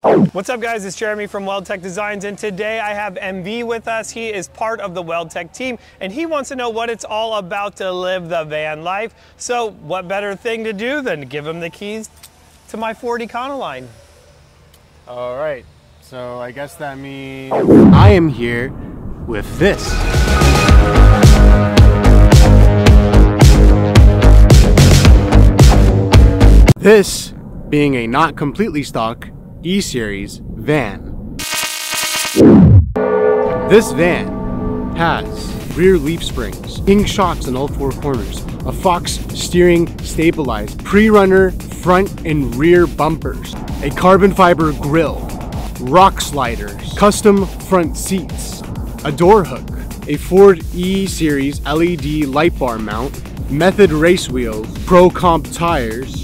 What's up guys, it's Jeremy from Weld Tec Designs, and today I have MV with us. He is part of the Weld Tec team and he wants to know what it's all about to live the van life. So what better thing to do than to give him the keys to my Ford Econoline. All right, so I guess that means I am here with this. This being a not completely stock E-Series van. This van has rear leaf springs, king shocks on all four corners, a Fox steering stabilized, pre-runner front and rear bumpers, a carbon fiber grille, rock sliders, custom front seats, a door hook, a Ford E-Series LED light bar mount, method race wheels, pro comp tires,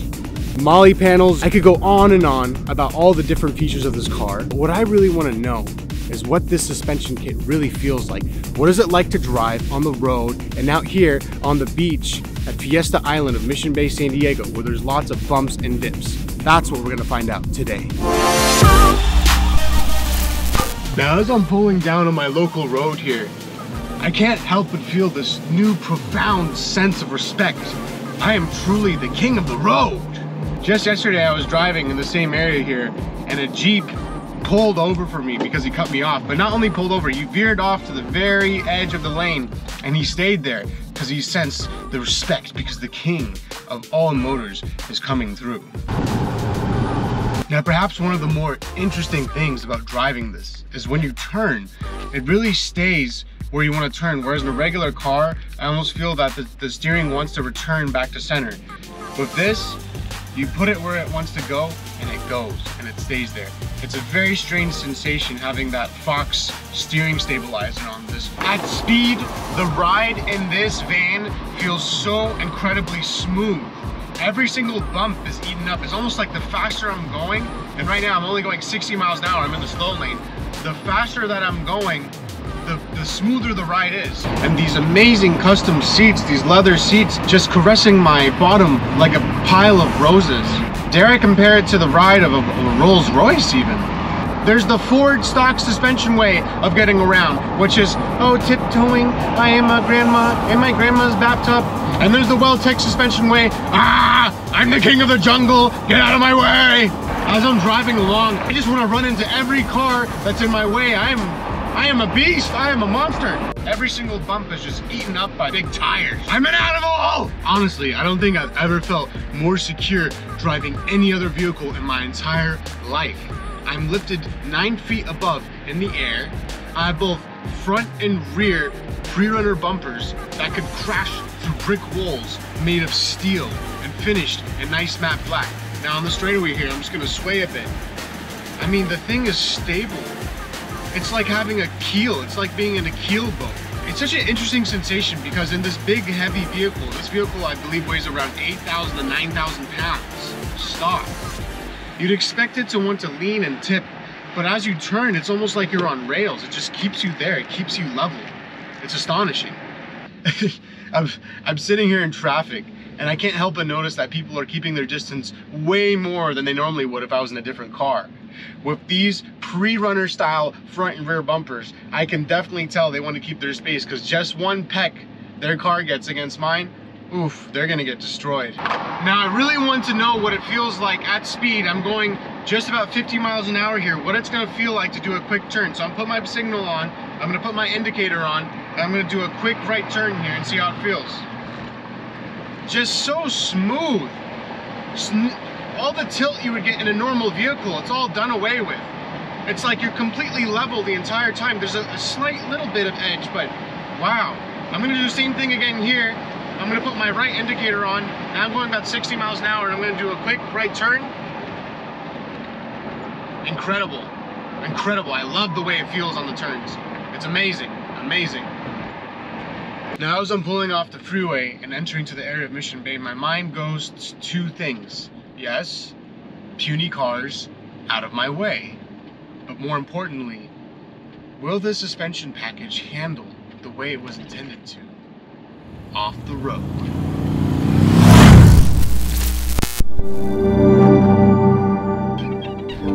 Molly panels. I could go on and on about all the different features of this car. But what I really want to know is what this suspension kit really feels like. What is it like to drive on the road and out here on the beach at Fiesta Island of Mission Bay, San Diego, where there's lots of bumps and dips? That's what we're going to find out today. Now, as I'm pulling down on my local road here, I can't help but feel this new profound sense of respect. I am truly the king of the road. Just yesterday I was driving in the same area here and a Jeep pulled over for me because he cut me off. But not only pulled over, he veered off to the very edge of the lane and he stayed there because he sensed the respect because the king of all motors is coming through. Now perhaps one of the more interesting things about driving this is when you turn, it really stays where you want to turn, whereas in a regular car, I almost feel that the steering wants to return back to center. With this, you put it where it wants to go and it goes and it stays there. It's a very strange sensation having that Fox steering stabilizer on this. At speed, the ride in this van feels so incredibly smooth. Every single bump is eaten up. It's almost like the faster I'm going, and right now I'm only going 60 miles an hour, I'm in the slow lane. The faster that I'm going, the smoother the ride is. And these amazing custom seats, these leather seats, just caressing my bottom like a pile of roses. Dare I compare it to the ride of a Rolls Royce even. There's the Ford stock suspension way of getting around, which is, oh, tiptoeing, I am a grandma in my grandma's bathtub. And there's the Weld Tec suspension way, I'm the king of the jungle, get out of my way. As I'm driving along, I just want to run into every car that's in my way. I am a beast, I am a monster. Every single bump is just eaten up by big tires. I'm an animal! Honestly, I don't think I've ever felt more secure driving any other vehicle in my entire life. I'm lifted 9 feet above in the air. I have both front and rear pre-runner bumpers that could crash through brick walls made of steel and finished in nice matte black. Now on the straightaway here, I'm just gonna sway a bit. I mean, the thing is stable. It's like having a keel. It's like being in a keel boat. It's such an interesting sensation because in this big, heavy vehicle, this vehicle I believe weighs around 8,000 to 9,000 pounds stock. You'd expect it to want to lean and tip, but as you turn, it's almost like you're on rails. It just keeps you there. It keeps you level. It's astonishing. I'm sitting here in traffic and I can't help but notice that people are keeping their distance way more than they normally would if I was in a different car. With these pre-runner style front and rear bumpers, I can definitely tell they want to keep their space because just one peck their car gets against mine, oof, they're gonna get destroyed. Now I really want to know what it feels like at speed. I'm going just about 50 miles an hour here, what it's gonna feel like to do a quick turn. So I'm putting my signal on, I'm gonna put my indicator on, and I'm gonna do a quick right turn here and see how it feels. Just so smooth. All the tilt you would get in a normal vehicle, it's all done away with. It's like you're completely level the entire time. There's a slight little bit of edge, but wow. I'm gonna do the same thing again here. I'm gonna put my right indicator on, and I'm going about 60 miles an hour, and I'm gonna do a quick right turn. Incredible, incredible. I love the way it feels on the turns. It's amazing, amazing. Now as I'm pulling off the freeway and entering to the area of Mission Bay, my mind goes to two things. Yes, puny cars out of my way. But more importantly, will this suspension package handle the way it was intended to off the road?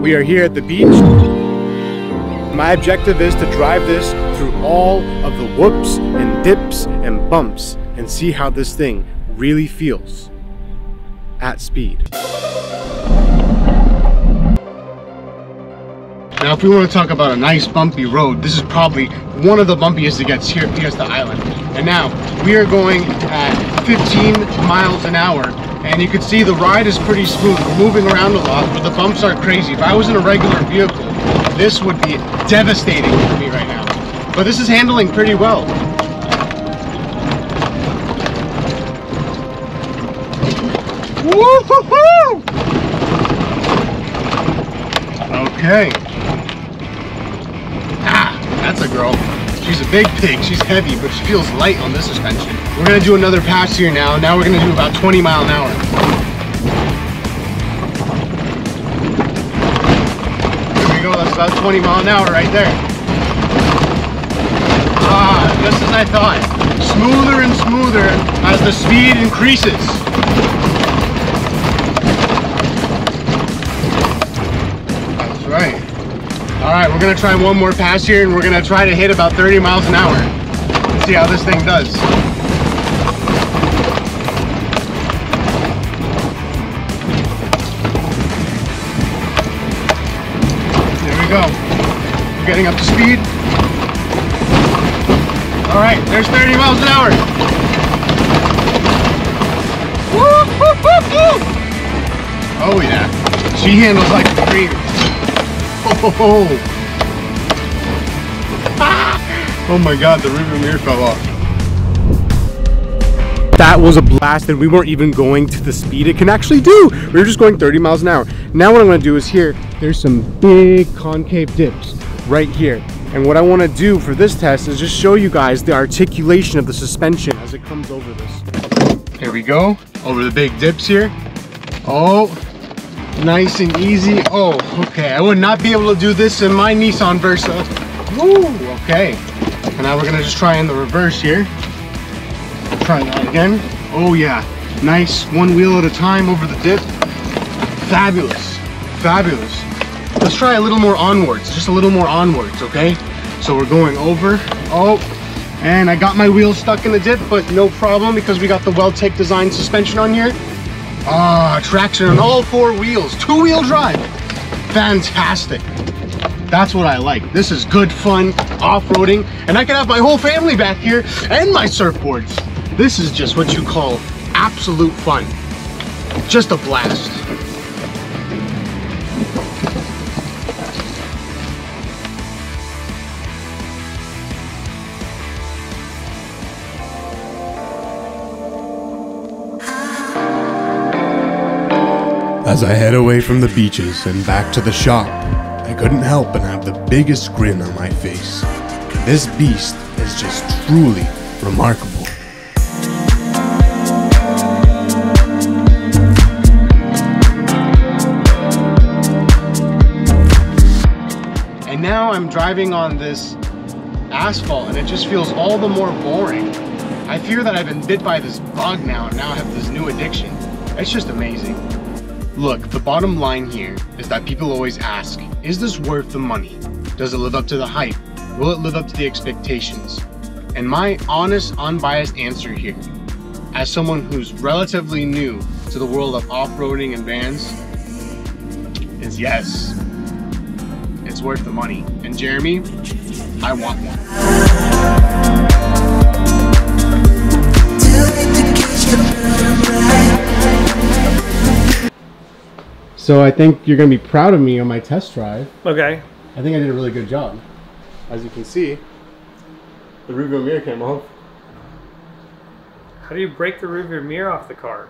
We are here at the beach. My objective is to drive this through all of the whoops and dips and bumps and see how this thing really feels at speed. Now, if we want to talk about a nice bumpy road, this is probably one of the bumpiest it gets here at Fiesta Island. And now, we are going at 15 miles an hour, and you can see the ride is pretty smooth. We're moving around a lot, but the bumps are crazy. If I was in a regular vehicle, this would be devastating for me right now. But this is handling pretty well. Woo-hoo-hoo! Okay. That's a girl. She's a big pig. She's heavy, but she feels light on this suspension. We're gonna do another pass here now. Now we're gonna do about 20 miles an hour. There we go. That's about 20 miles an hour right there. Ah, just as I thought. Smoother and smoother as the speed increases. That's right. All right, we're gonna try one more pass here, and we're gonna try to hit about 30 miles an hour. Let's see how this thing does. There we go. We're getting up to speed. All right, there's 30 miles an hour. Woo, woo, woo, woo. Oh yeah, she handles like a dream. Oh, ah! Oh my god, the rearview mirror fell off. That was a blast, and we weren't even going to the speed it can actually do. We were just going 30 miles an hour. Now what I'm going to do is here, there's some big concave dips right here. And what I want to do for this test is just show you guys the articulation of the suspension as it comes over this. Here we go, over the big dips here. Oh. Nice and easy. Oh, okay. I would not be able to do this in my Nissan Versa. Woo, okay. And now we're gonna just try in the reverse here. Try that again. Oh yeah, nice. One wheel at a time over the dip. Fabulous, fabulous. Let's try a little more onwards, just a little more onwards, okay? So we're going over. Oh, and I got my wheel stuck in the dip, but no problem because we got the Weld Tec Designs suspension on here. Ah, traction on all four wheels, two-wheel drive. Fantastic. That's what I like. This is good fun off-roading, and I can have my whole family back here and my surfboards. This is just what you call absolute fun. Just a blast. As I head away from the beaches and back to the shop, I couldn't help but have the biggest grin on my face. This beast is just truly remarkable. And now I'm driving on this asphalt, and it just feels all the more boring. I fear that I've been bit by this bug now, and now I have this new addiction. It's just amazing. Look, the bottom line here is that people always ask, is this worth the money? Does it live up to the hype? Will it live up to the expectations? And my honest, unbiased answer here, as someone who's relatively new to the world of off-roading and vans, is yes. It's worth the money. And Jeremy, I want one. So I think you're going to be proud of me on my test drive. Okay. I think I did a really good job. As you can see, the rearview mirror came off. How do you break the rearview mirror off the car?